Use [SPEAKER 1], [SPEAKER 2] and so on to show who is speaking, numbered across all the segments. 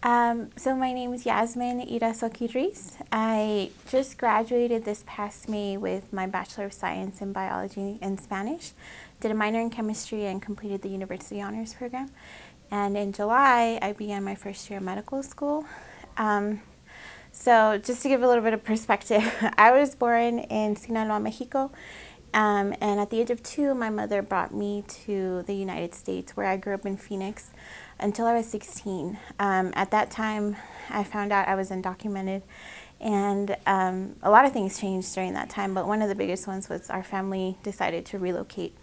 [SPEAKER 1] So my name is Yazmin Irazoqui. I just graduated this past May with my Bachelor of Science in Biology and Spanish, did a minor in chemistry, and completed the University Honors Program. And in July, I began my first year of medical school. So just to give a little bit of perspective, I was born in Sinaloa, Mexico. And at the age of 2, my mother brought me to the United States, where I grew up in Phoenix until I was 16. At that time, I found out I was undocumented, and a lot of things changed during that time, but one of the biggest ones was our family decided to relocate.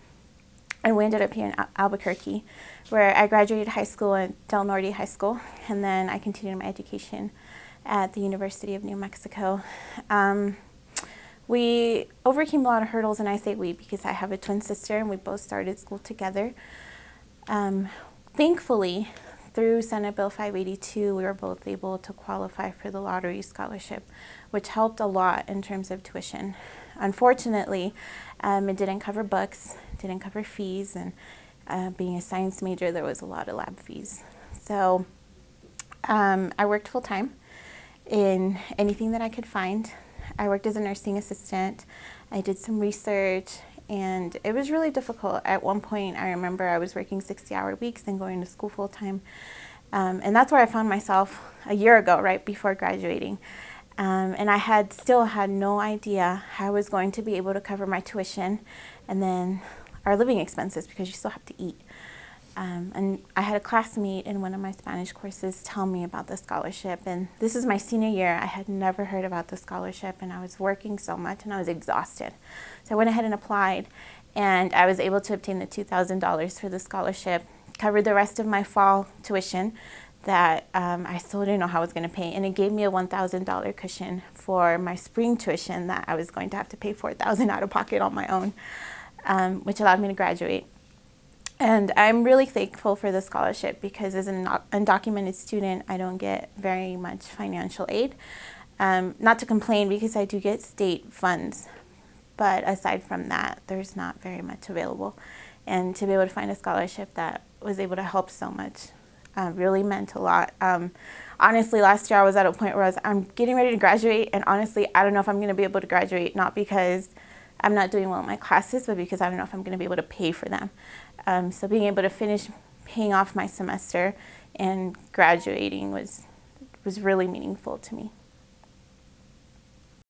[SPEAKER 1] And we ended up here in Albuquerque, where I graduated high school at Del Norte High School, and then I continued my education at the University of New Mexico. We overcame a lot of hurdles, and I say we because I have a twin sister and we both started school together. Thankfully, through Senate Bill 582, we were both able to qualify for the lottery scholarship, which helped a lot in terms of tuition. Unfortunately, it didn't cover books, didn't cover fees, and being a science major, there was a lot of lab fees. So I worked full-time in anything that I could find. I worked as a nursing assistant. I did some research, and it was really difficult. At one point, I remember I was working 60-hour weeks and going to school full-time. And that's where I found myself a year ago, right before graduating. And I still had no idea how I was going to be able to cover my tuition and then our living expenses, because you still have to eat. And I had a classmate in one of my Spanish courses tell me about the scholarship, and this is my senior year. I had never heard about the scholarship, and I was working so much and I was exhausted. So I went ahead and applied, and I was able to obtain the $2,000 for the scholarship, covered the rest of my fall tuition that I still didn't know how I was going to pay, and it gave me a $1,000 cushion for my spring tuition that I was going to have to pay $4,000 out of pocket on my own, which allowed me to graduate. And I'm really thankful for the scholarship because as an undocumented student, I don't get very much financial aid. Not to complain, because I do get state funds, but aside from that, there's not very much available. And to be able to find a scholarship that was able to help so much really meant a lot. Honestly, last year I was at a point where I'm getting ready to graduate, and honestly, I don't know if I'm going to be able to graduate, not because I'm not doing well in my classes, but because I don't know if I'm going to be able to pay for them. So being able to finish paying off my semester and graduating was really meaningful to me.